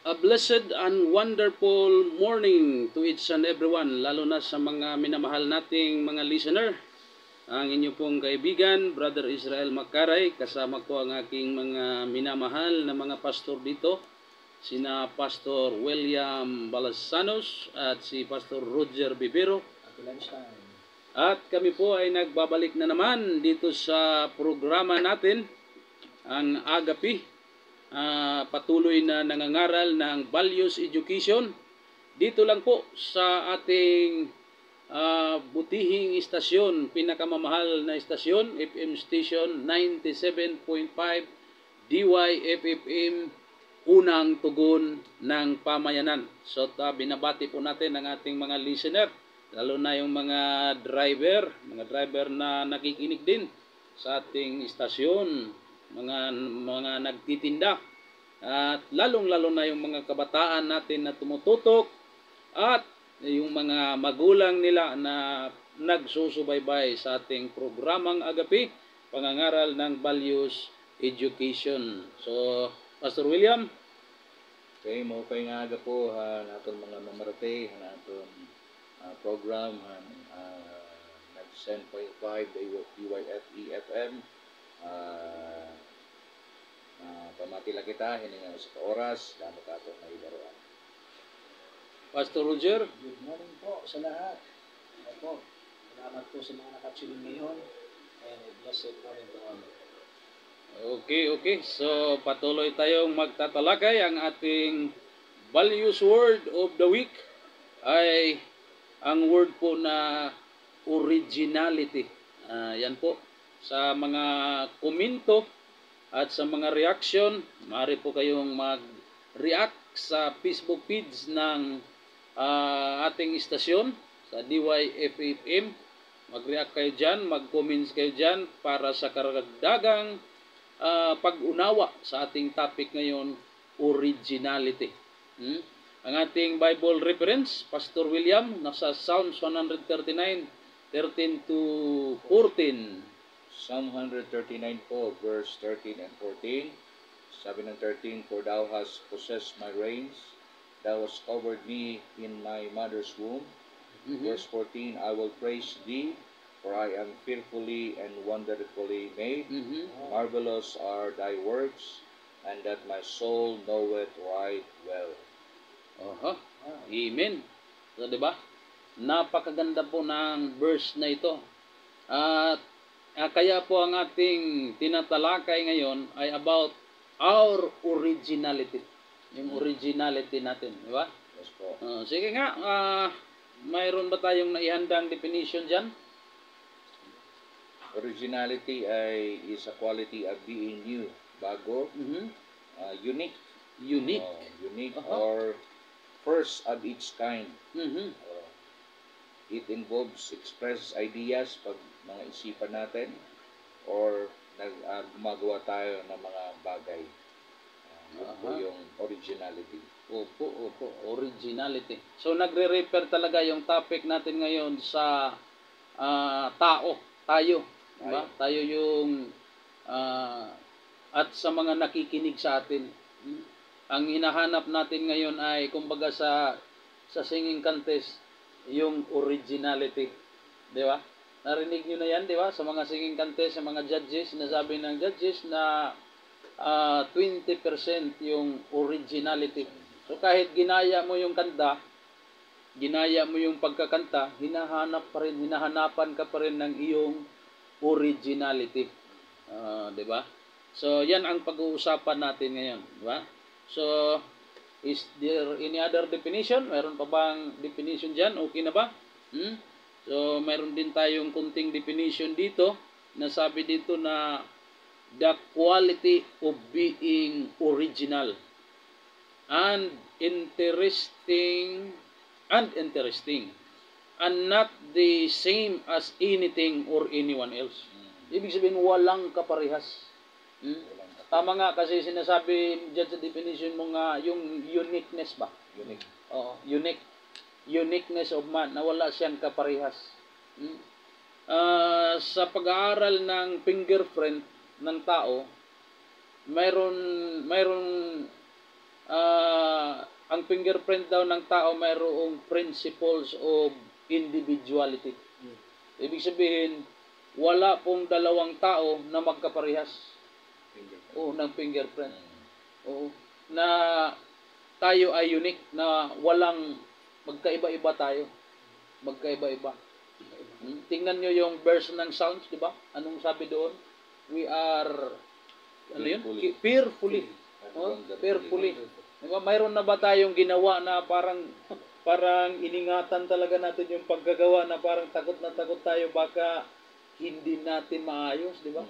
A blessed and wonderful morning to each and everyone, lalo na sa mga minamahal nating mga listener. Ang inyo pong kaibigan, Brother Israel Makaray, kasama ko ang aking mga minamahal na mga pastor dito, sina Pastor William Balasanos at si Pastor Roger Bibero. At kami po ay nagbabalik na naman dito sa programa natin, ang Agapi. Patuloy na nangangaral ng values education dito lang po sa ating butihing istasyon, pinakamamahal na istasyon, FM station 97.5 DYFFM, unang tugon ng pamayanan. So binabati po natin ang ating mga listener, lalo na yung mga driver na nakikinig din sa ating istasyon, mga nagtitinda, at lalong-lalo na yung mga kabataan natin na tumututok, at yung mga magulang nila na nagsusubaybay sa ating programang Agapi, pangangaral ng values education. So, Pastor William. Okay, mo kay nga aga po naton mga mamarate naton program nag 10.5 DYFE-FM. Pamatila kita hininga sa oras damo kato na ibaruan. Pastor Roger. Good morning po sa lahat. Ako, salamat po sa mga nakatuloy ngayon, and blessed morning to all. Okay. So, patuloy tayong magtatalakay. Ang ating values word of the week ay ang word po na originality. Yan po. Sa mga komento at sa mga reaction, maaari po kayong mag-react sa Facebook page ng ating istasyon sa DYFFM. Mag-react kayo dyan, mag-comments kayo dyan para sa karagdagang pag-unawa sa ating topic ngayon, originality. Ang ating Bible reference, Pastor William, nasa Psalms 139, 13 to 14. Psalm 139 po, verse 13 and 14. Sabi ng 13, For thou hast possessed my reins, thou hast covered me in my mother's womb. Verse 14, I will praise thee, for I am fearfully and wonderfully made. Marvelous are thy works, and that my soul knoweth right well. Amen. So, diba? Napakaganda po ng verse na ito. At kaya po ang ating tinatalakay ngayon ay about our originality. Yung originality natin, di ba? Yes po. Sige nga, mayroon ba tayong naihandang definition dyan? Originality is a quality of being new, bago, unique. Unique or first of its kind. It involves express ideas pag mga isipan natin or gumagawa tayo ng mga bagay. Yun po yung originality. Opo, originality. So nagre-refer talaga yung topic natin ngayon sa tao, tayo. Diba? Tayo yung at sa mga nakikinig sa atin. Ang hinahanap natin ngayon ay kumbaga sa singing contest, yung originality. Di ba? Narinig nyo na yan, di ba? Sa mga singing contest, sa mga judges, nasabi ng judges na 20% yung originality. So kahit ginaya mo yung kanta, ginaya mo yung pagkakanta, hinahanapan ka pa rin ng iyong originality. Di ba? So yan ang pag-uusapan natin ngayon. Di ba? So, is there any other definition? Meron pa bang definition dyan? Okay na ba? So, meron din tayong kunting definition dito na sabi dito na the quality of being original and interesting and not the same as anything or anyone else. Ibig sabihin, walang kaparehas. Tama nga kasi sinasabi dyan sa definition mo nga yung uniqueness ba? Unique. Oo, uniqueness of man, na wala siyang kaparehas. Sa pag-aaral ng fingerprint ng tao, mayroon ang fingerprint daw ng tao mayroong principles of individuality. Ibig sabihin, wala pong dalawang tao na magkaparehas. Oo, ng fingerprint. Oo, na tayo ay unique, na walang magkaiba-iba tayo. Magkaiba-iba. Tingnan nyo yung verse ng Psalms, di ba? Anong sabi doon? We are, ano yun? Fearfully. Oh, fearfully. Di ba? Mayroon na ba tayong ginawa na parang iningatan talaga natin yung paggagawa na parang takot na takot tayo baka hindi natin maayos, di ba?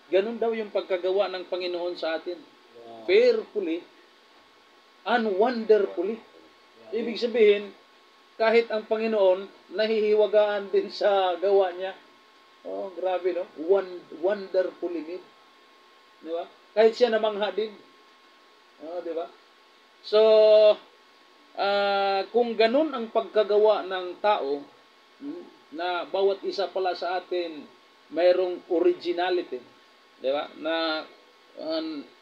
Ganun daw yung pagkagawa ng Panginoon sa atin. Fearfully and wonderfully. Ibig sabihin, kahit ang Panginoon, nahihiwagaan din sa gawa niya. Oh, grabe, no? Wonderfully made. Di ba? Kahit siya namangha din. Oh, di ba? So, kung ganun ang pagkagawa ng tao, na bawat isa pala sa atin mayroong originality, di ba? Na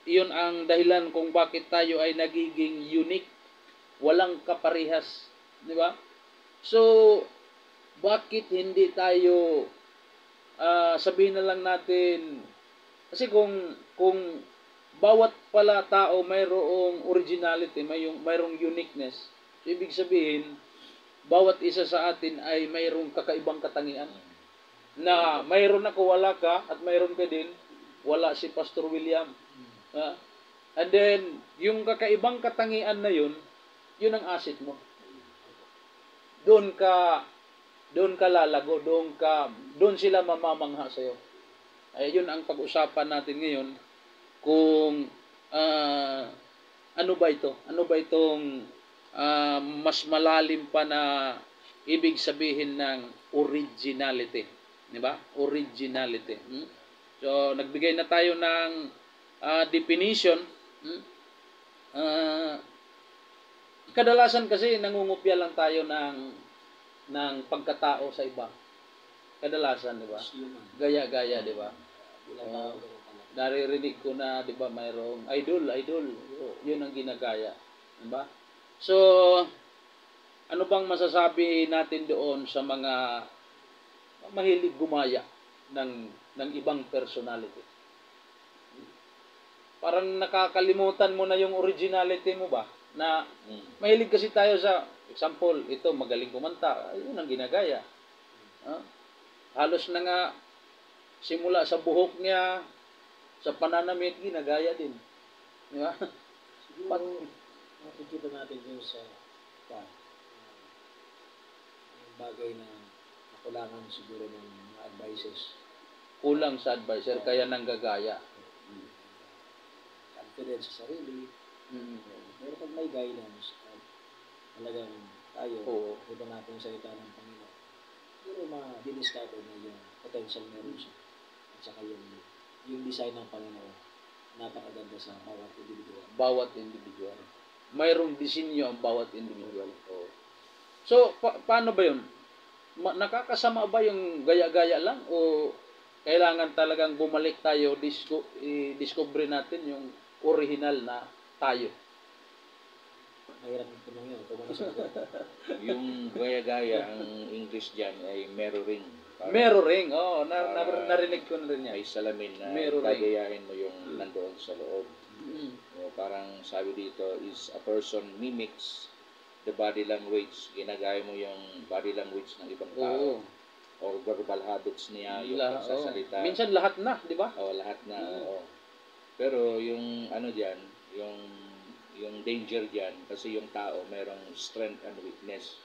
iyon ang dahilan kung bakit tayo ay nagiging unique, walang kaparehas, di ba? So, bakit hindi tayo sabihin na lang natin, kasi kung bawat pala tao mayroong originality, mayroong uniqueness, ibig sabihin, bawat isa sa atin ay mayroong kakaibang katangian. Na mayroon ako, wala ka, at mayroon ka din, wala si Pastor William. And then, yung kakaibang katangian na yun ang asset mo. Doon ka lalago, doon sila mamamangha sa iyo. Ay yun ang pag-usapan natin ngayon, kung ano ba ito? Ano ba itong mas malalim pa na ibig sabihin ng originality, di ba? Originality. So nagbigay na tayo ng definition. Kadalasan kasi nangungupya lang tayo ng pagkatao sa iba. Kadalasan, di ba? Gaya-gaya, di ba? Naririnig ko na, di ba, mayroong idol. Yun ang ginagaya. Di ba? So, ano bang masasabi natin doon sa mga mahilig gumaya ng ibang personality? Parang nakakalimutan mo na yung originality mo ba? Na mahilig kasi tayo sa, example, ito, magaling kumanta. Yun ang ginagaya. Halos na nga, simula sa buhok niya, sa pananamit, ginagaya din. Di ba? Siguro, makikita natin yun sa yung bagay na nakulangan siguro ng mga advices. Kulang sa advisor, kaya nanggagaya. Confidence sa sarili. Pero pag may guidance, talagang tayo, iba natin sa ita ng Panginoon. Pero ma-discover na yung potential meron siya. At saka yung design ng Panginoon, napakaganda sa bawat individual. Bawat individual. Mayroong disenyo ang bawat individual. So, paano ba yun? Nakakasama ba yung gaya-gaya lang? O kailangan talagang bumalik tayo, discover natin yung original na tayo? Mahirap yung tanong yun. Yung gaya-gaya, ang English dyan ay mirroring. Mirroring, narinig ko na rin yan. Ay salamin na Mirroring. gagayahin mo yung nandoon sa loob. Parang sabi dito, is a person mimics the body language. Ginagaya mo yung body language ng ibang tao. Or verbal habits niya, yung pagsasalita. Minsan lahat na, di ba? Lahat na. Pero yung ano dyan, yung danger dyan, kasi yung tao mayroong strength and weakness.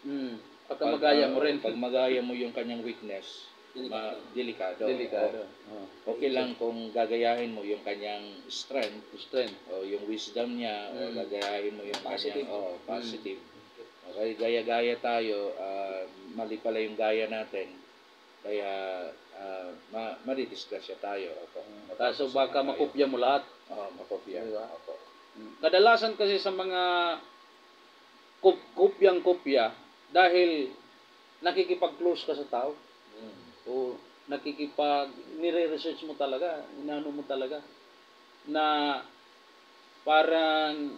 Pagka magaya mo rin. Pag magaya mo yung kanyang weakness, delikado. Okay lang kung gagayahin mo yung kanyang strength. O yung wisdom niya, o gagayahin mo yung positive. Kanyang positive. Okay, gaya-gaya tayo, mali pala yung gaya natin. Kaya madidisgrasya tayo. Kaso baka makopya mo lahat. Makopya. Diba? Kadalasan kasi sa mga kopyang-kopya, dahil nakikipag-close ka sa tao. O nire-research mo talaga, inano mo talaga, na parang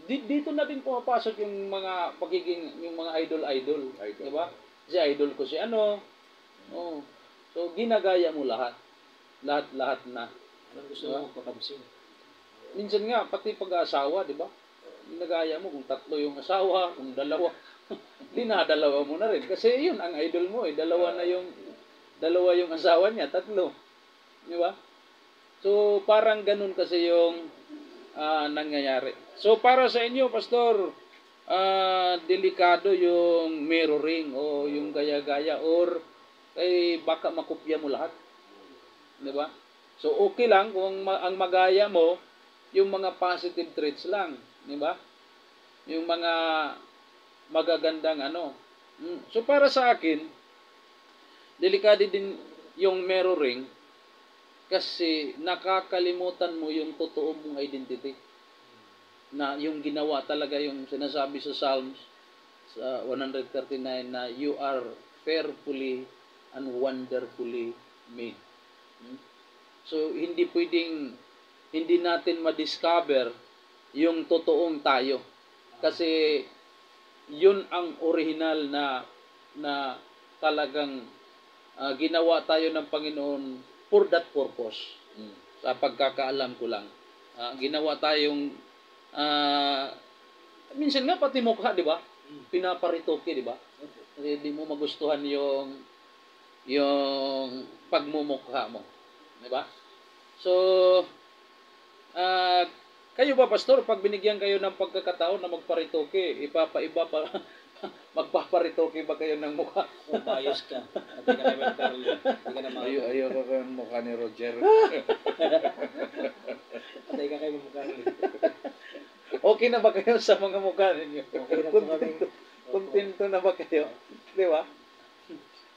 Dito na din pumapasok yung mga pagiging, yung mga idol. Idol. Di ba? Si idol ko si ano. Oh. So, ginagaya mo lahat. Lahat na. Anong gusto Diba? mo papansin? Minsan nga, pati pag-aasawa, di ba? Ginagaya mo kung 3 yung asawa, kung 2. Dinadalawa mo na rin. Kasi yun, ang idol mo eh. Dalawa yung asawa niya, 3. Di ba? So, parang ganun kasi yung nangyayari. So, para sa inyo, Pastor, delikado yung mirroring o yung gaya-gaya or baka makopya mo lahat. Di ba? So, okay lang kung ang magaya mo, yung mga positive traits lang. Di ba? Yung mga magagandang ano. So, para sa akin, delikado din yung mirroring kasi nakakalimutan mo yung totoo mong identity. Na yung ginawa talaga yung sinasabi sa Psalms sa 139 na you are fearfully and wonderfully made. So, hindi natin ma-discover yung totoong tayo. Kasi, yun ang original na talagang ginawa tayo ng Panginoon for that purpose. Sa pagkakaalam ko lang. Ginawa tayong, minsan nga pati mukha, di ba? Pinaparitoke, di ba? Kasi di mo magustuhan yung pagmumukha mo. Di ba? So, kayo ba, Pastor, pag binigyan kayo ng pagkakataon na magparitoke, ipapaiba pa, magpaparitoke ba kayo ng mukha? Oh, maayos ka. Pati ka naman, Carlo. Hindi ka na makakita. Ayoko ka yung mukha ni Roger. Patay ka kayo mukha rin. Okay na ba kayo sa mga mukha ninyo? Okay na po kami. Kontento na ba kayo? Di ba?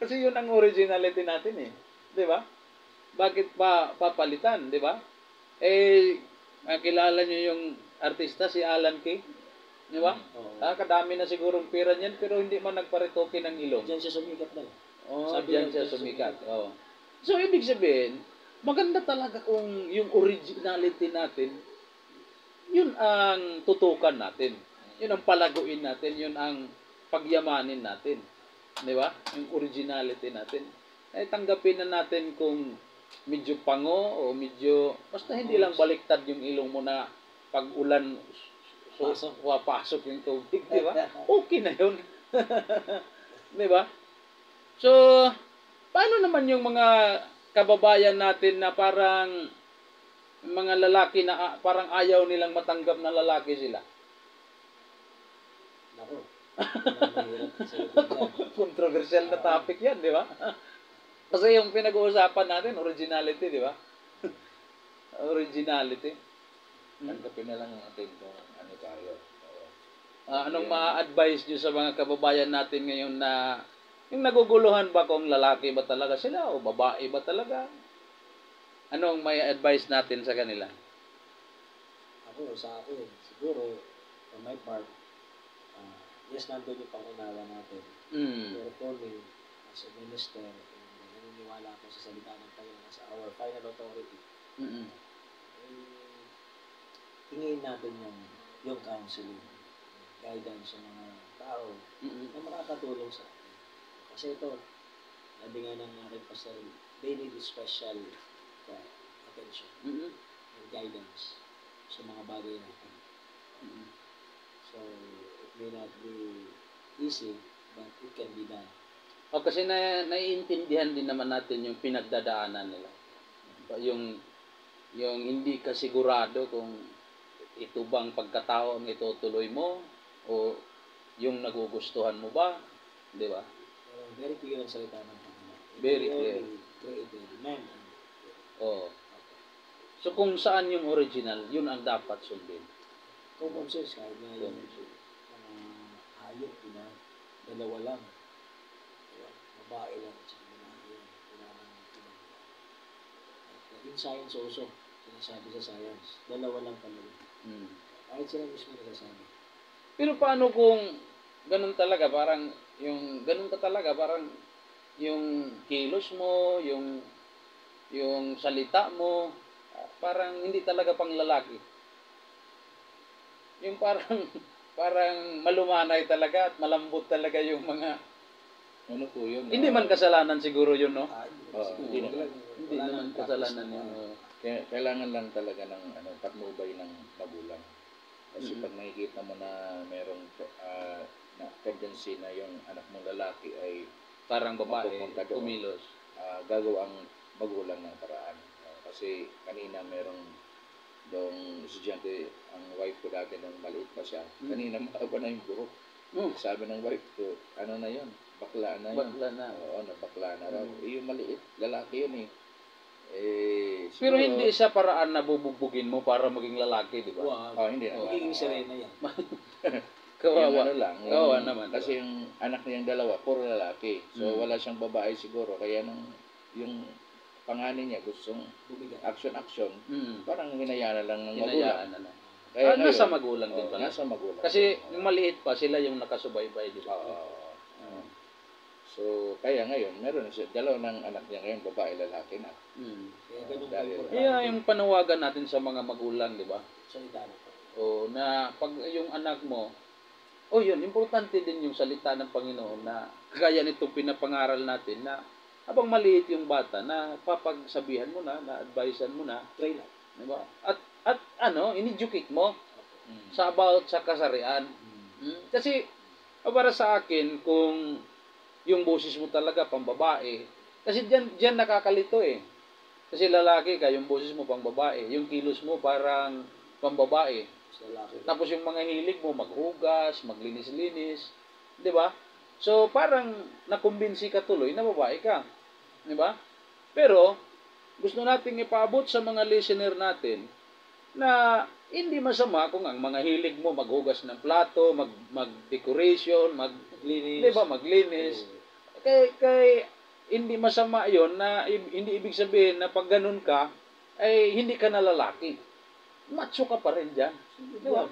Kasi yun ang originality natin eh. Di ba? Bakit pa papalitan? Di ba? Kilala nyo yung artista, si Alan Kay? Di ba? Oo. Kadami na sigurong pira niyan, pero hindi man nagparitoke ng ilong. Diyan siya sumikat na. Sabi diyan siya sumikat. So, ibig sabihin, maganda talaga kung yung originality natin, yun ang tutukan natin. Yun ang palaguin natin. Yun ang pagyamanin natin. Di ba? Yung originality natin. Tanggapin na natin kung medyo pango o medyo, basta hindi lang baliktad yung ilong mo na pag ulan, pasok yung tubig. Di ba? Okay na yun. Di ba? So, paano naman yung mga kababayan natin na parang mga lalaki na parang ayaw nilang matanggap na lalaki sila? Ako. Mahirap sa ito. Controversial na topic yan, di ba? Kasi yung pinag-uusapan natin, originality, di ba? Originality. Tanggapin na lang natin kung ano tayo. Anong ma-advise nyo sa mga kababayan natin ngayon na yung naguguluhan ba kung lalaki ba talaga sila o babae ba talaga? Anong may advice natin sa kanila? Sa akin, siguro, on my part, yes, nandun yung pangunawa natin. Pero for me, as a minister, naniniwala ako sa salita ng Panginoon as our final authority. Tingin natin yung counseling, guidance sa mga tao na makakatulong sa atin. Kasi ito, sabi nga ng aking pastor, they need special attention and guidance sa mga bagay natin. So, it may not be easy, but it can be done. Kasi naiintindihan din naman natin yung pinagdadaanan nila. Yung hindi ka sigurado kung ito bang pagkatao ang itutuloy mo o yung nagugustuhan mo ba, di ba? Very clear ang salita ng Panginoon. Very clear. Created man. So kung saan yung original, yun ang dapat sundin. Common sense, kahit nga yung hayop, dalawa lang. Babae lang at saka lalaki yan. In science also, sinasabi sa science, dalawa lang talaga. Kahit sila mismo nagsasabi. Pero paano kung ganun talaga, parang ganun ka talaga, parang yung kilos mo, yung salita mo, parang hindi talaga pang lalaki. yung parang parang malumanay talaga at malambot talaga yung mga Ano po yun? hindi man kasalanan siguro yun, no? Hindi naman. Hindi naman kasalanan yun. Oh. Kailangan lang talaga ng patnubay ng magulang. Kasi Mm. pag nakikita mo na merong na tendency na yung anak mong lalaki ay Parang babae, mapupunta doon, kumilos. gagawa ang magulang ng paraan. Kasi kanina merong doong estudyante, ang wife ko dati nung maliit pa siya, kanina mahaba na yung buhok. Sabi ng wife ko, ano na yun? Bakla na yun. Bakla na. Oo, nabakla na raw. Yung maliit, lalaki yun eh. Pero siguro- hindi sa paraan na bubugbugin mo para maging lalaki, di ba? Wow. Hindi naman. Magiging sirena yan. Yung Kawawa. ano lang. Kawawa naman. Kasi yung anak niyang dalawa, puro lalaki. So, wala siyang babae siguro. Kaya yung panganay niya gustong Bumigay. action. Mm. Parang hinayaan lang ng magulang. Hinayaan na lang. Kaya Nasa ngayon, magulang din pala. Nasa magulang. Kasi yung maliit pa, sila yung nakasubaybay, di ba? So, kaya ngayon, meron na siya, dalawa ng anak niya ngayon, babae, lalaki na. Mm. Kaya ganun Dahil- po. Kaya yung panawagan natin sa mga magulang, di ba? Salita na po. O na pag yung anak mo, yun, importante din yung salita ng Panginoon na kagaya nitong pinapangaral natin na habang maliit yung bata na papagsabihan mo na advisean mo na, Try lang. di ba? At in-educate mo Mm. sa about sa kasarian. Kasi para sa akin kung yung boses mo talaga pambabae, kasi diyan nakakalito eh. Kasi lalaki ka, yung boses mo pambabae, yung kilos mo parang pambabae. Sa lalaki. Tapos yung mga hilig mo, maghugas, maglinis-linis, di ba? So, parang nakumbinsi ka tuloy na babae ka. Di ba? Pero, gusto nating ipaabot sa mga listener natin na hindi masama kung ang mga hilig mo maghugas ng plato, mag-decoration, Linis. di ba, maglinis. Kay hindi masama yon na hindi ibig sabihin na pag ganun ka, ay hindi ka na lalaki. Macho ka pa rin dyan. Di ba?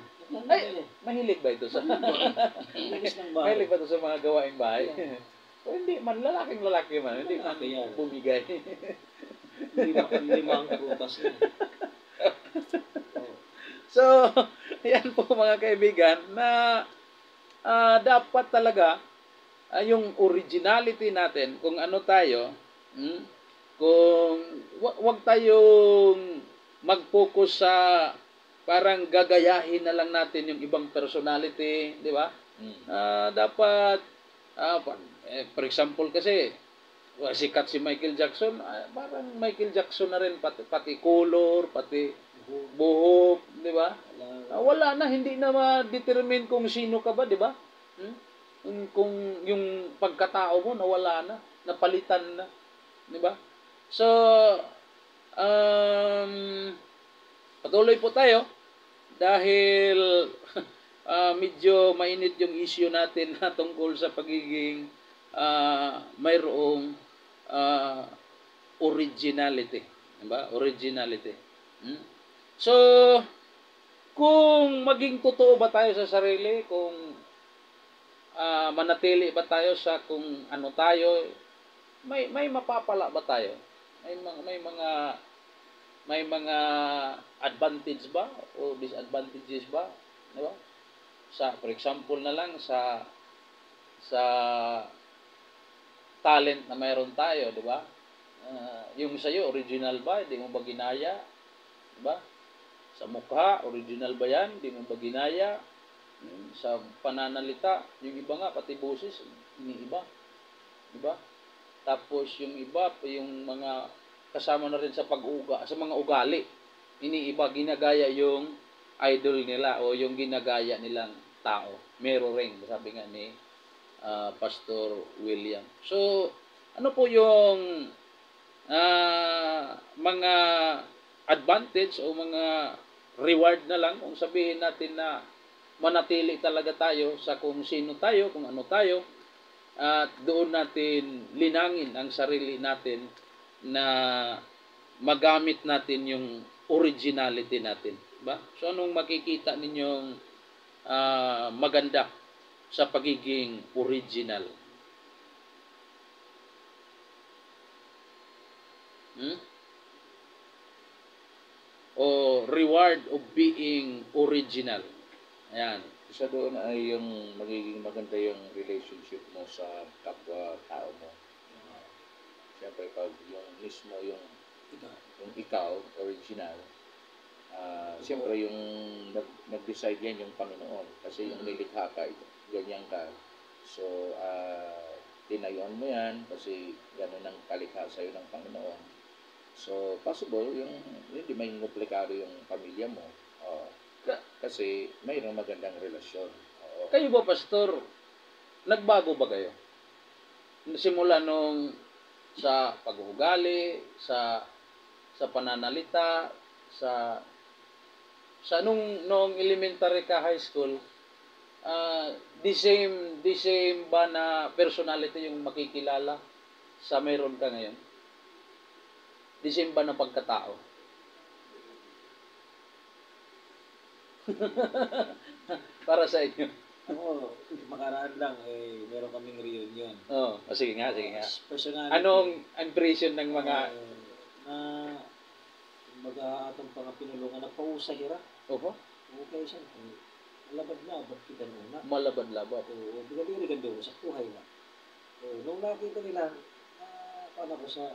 Ay, mahilig ba ito sa Linis ng bahay. mahilig ba ito sa mga gawaing bahay? O hindi man, lalaking lalaki man. Hindi man Lalaki yan. bumigay. Limang prutas na. So, yan po mga kaibigan na dapat talaga yung originality natin, kung ano tayo, kung wag tayong mag-focus sa parang gagayahin na lang natin yung ibang personality, di ba? Dapat, for example kasi, sikat si Michael Jackson, parang Michael Jackson na rin, pati color, pati buhok, di ba? Wala na, hindi na ma-determine kung sino ka ba, di ba? Kung yung pagkatao mo nawala na, napalitan na, di ba? So, patuloy po tayo dahil medyo mainit yung issue natin na tungkol sa pagiging mayroong originality, di ba? Originality. So, kung maging totoo ba tayo sa sarili, kung manatili ba tayo sa kung ano tayo, may mapapala ba tayo? May mga advantage ba o disadvantages ba, di ba? For example na lang sa talent na mayroon tayo, di ba? Yung sa'yo, original ba? Hindi mo ba ginaya? Di ba? Sa mukha, original ba yan? Hindi mo ba ginaya? Sa pananalita, yung iba nga, pati boses, iniiba. Di ba? Tapos yung iba, yung mga kasama na rin sa sa mga ugali. Iniiba, ginagaya yung idol nila o yung ginagaya nilang tao. Meron ring, sabi nga ni Pastor William. So, ano po yung mga advantage o mga reward na lang kung sabihin natin na manatili talaga tayo sa kung sino tayo, kung ano tayo, at doon natin linangin ang sarili natin na magamit natin yung originality natin. Ba? So, anong makikita ninyong maganda sa pagiging original? O reward of being original. Ayan. Isa doon ay yung magiging maganda yung relationship mo sa kapwa-tao mo. Siyempre, pag yung mismo Ikaw. yung ikaw, original, siyempre yung nag-decide yan yung Panginoon. Kasi yung nilikha ka, ganyan ka. So, tinayuan mo yan kasi gano'n ang kalikha sa'yo ng Panginoon. So, possible yung hindi may komplikado yung pamilya mo. Kasi mayroong magandang relasyon. Oo. Kayo ba, Pastor, nagbago ba kayo? Simula nung sa pag-uugali, sa pananalita, sa nung elementary ka, high school, the same ba na personality yung makikilala sa meron ka ngayon? The same ba na pagkatao? Para sa inyo. Ako, makaraan lang, meron kaming reunion. Oh, sige nga, sige nga. Personality. Anong impression ng mga... na mag-aatong pang pinulungan na pausahira. Oho? Okay siya. Malabad-labad kita nuna. Malabad-labad. Oo, bigali-gali doon sa buhay na. Nung nakita nila, paano ko sa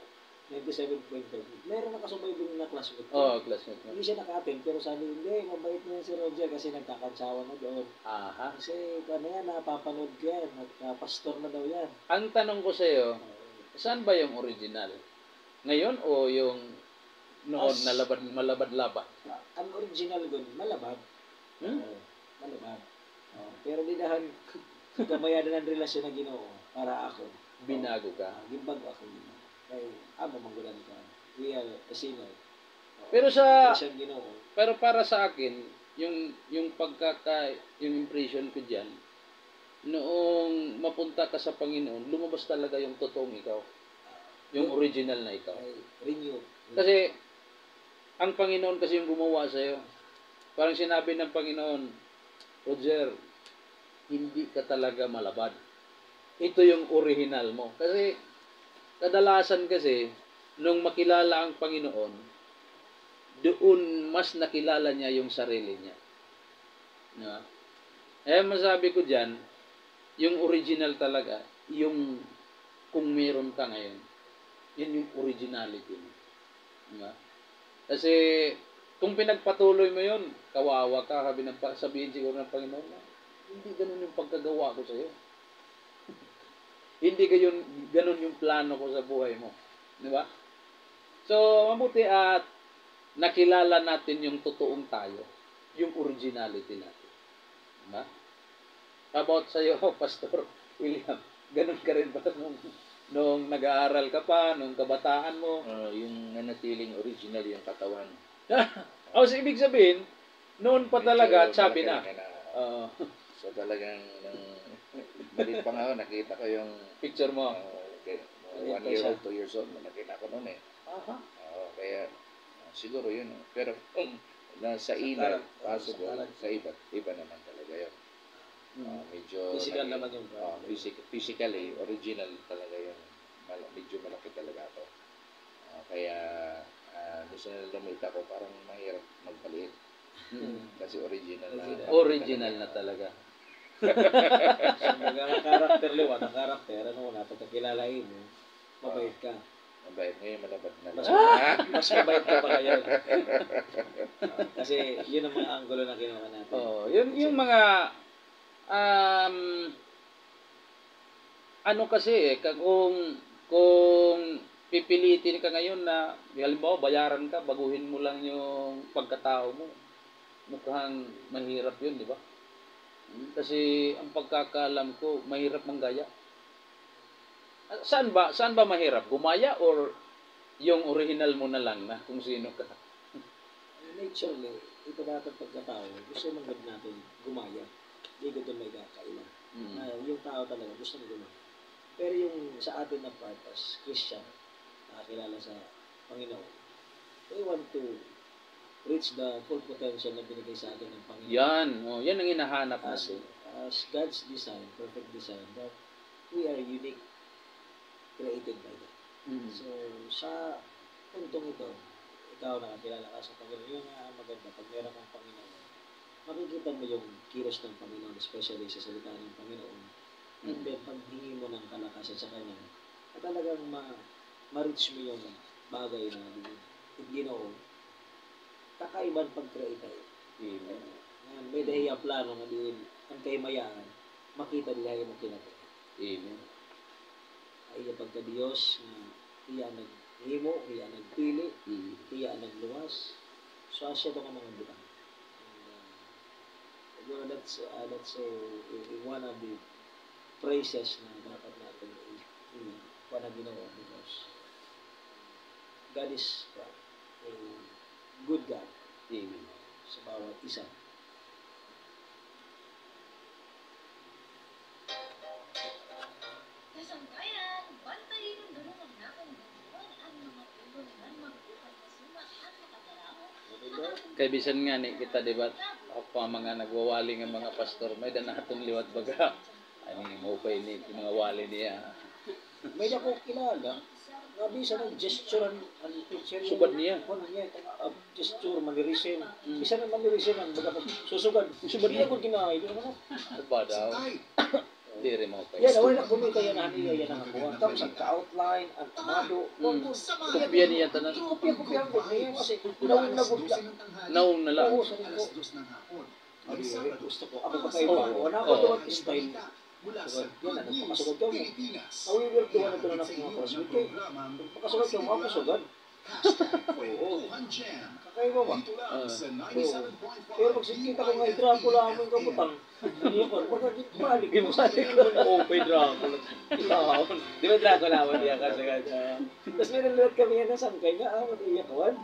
97.5, meron na kasubaybong na classmate ko. Oh, classmate mo. Hindi siya naka-attend, pero sabi, hindi, mabait na yan si Roger kasi nagkakantsawa na doon. Aha. Kasi ano yan, napapanood ko yan, pastor na daw yan. Ang tanong ko sa iyo, saan ba yung original? Ngayon o yung noon na malabad-labad? Ang original gun, malabad. Malabad. Pero dinahan, kamayanan ng relasyon na Ginoo para ako. Binago ka. Gimbago ako. Kay amo manggulan ka. We are casino. Pero Ginoo. pero para sa akin, yung yung impression ko diyan, noong mapunta ka sa Panginoon, lumabas talaga yung totoong ikaw. Yung original na ikaw. Renew. Kasi ang Panginoon kasi yung gumawa sa iyo. Parang sinabi ng Panginoon, Roger, hindi ka talaga malabad. Ito yung original mo. Kasi kadalasan kasi nung makilala ang Panginoon, doon mas nakilala niya yung sarili niya. Diba? Masabi ko diyan, yung original talaga, yung kung meron ka ngayon, yun yung originality mo. Diba? Kasi kung pinagpatuloy mo yun, kawawa ka, sabihin siguro ng Panginoon, hindi ganun yung pagkagawa ko sa iyo. Hindi ganun yung plano ko sa buhay mo. Di ba? So, mabuti at nakilala natin yung totoong tayo, yung originality natin. Di ba? About sa iyo, Pastor William, ganun ka rin ba nung nag-aaral ka pa, nung kabataan mo? Yung nanatiling original yung katawan. So ibig sabihin, noon pa talaga, sabi na. So talagang, balit pa nga ako, nakita ko yung Picture mo. 1 year old, 2 years old, nakita ko noon eh. Aha. Kaya, siguro yun. Pero sa ina, possible, sa iba naman talaga yun. Medyo Physical naman yung physically, original talaga yun. Medyo malaki talaga ako. Kaya, gusto na lumita ko, parang mahirap magpaliit. Kasi original na. Original na talaga. So, karakter liwan, ang karakter, ano na, pagkakilalain mo, mabait ka. Mabait ngayon, malabad na. Mas mabait ka pa ngayon. Kasi yun ang mga anggulo na kinuha natin. Yung mga ano kasi kung pipilitin ka ngayon na halimbawa bayaran ka, baguhin mo lang yung pagkatao mo. Mukhang mahirap yun, di ba? Kasi ang pagkakaalam ko, mahirap manggaya. Saan ba mahirap? Gumaya or yung original mo na lang na kung sino ka? Naturally, ito dapat pagkatao, gusto mong natin gumaya. Hindi ko ito may kakailan. Yung tao talaga gusto mong gumaya. Pero yung sa atin na part as Christian, nakakilala sa Panginoon, we want to reach the full potential na binigay sa atin ng Panginoon. Yan ang hinahanap natin. As God's design, perfect design, that we are unique, created by God. So, sa puntong ito, ikaw nakakilala ka sa Panginoon, yun nga maganda, pag meron ang Panginoon, makikita mo yung kilos ng Panginoon, especially sa salita ng Panginoon. And then, paghingi mo ng kalakasan sa Kanya, at talagang ma-reach mo yung bagay na Ginoo, kakaiban pag-create tayo. May dahiya plano nga din, ang kaymayaan, makita nila yung kinatay. Amen. Ay pagka-Diyos na iya naghimo, iya nagpili, iya nagluwas. So, asya ito nga mga butang. And, that's one of the praises na dapat natin na ginawa because God is a good God. Amen. Sa bawat isa. Kasangkayan, bantayin ng dalawang nakong ganoon ang mga tulungan magbukas na suma at makagalaw. Kay bisan nga ni kita diba pa mga nagwawali nga mga pastor may danatong liwat baga ani mo pa ini mga wali niya. May dako kilala nga bisa ng gesture ang picture Subad niya. Gesture manirisin. Bisa na manirisin ang baga susugad. Subad niya kung kinaay do naman. Ba daw? Dire mo pa. Yan away na kumita yan ani yan ang kuha. Tapos ang outline ang amado. Kopya niya tanan. Kopya ko niya kasi nawin na gud ka. Naon na lang. Oo, sa ko. Gusto ko ako pa kayo pa. Wala ko to style. Yan ang pakasugod ko mo. Nawiwir ko na tulad ng mga crossfit kay. Pakasugod ko ako sugad. Oo. Kakaiba ba? Pero pag sikita ko nga Dracula among kabutang. Ano ko? Balik mo sa Oh, pay Dracula. Di ba Dracula mo diya kasi Tapos meron lahat kami yan na sangkay nga. Matiyak kawan.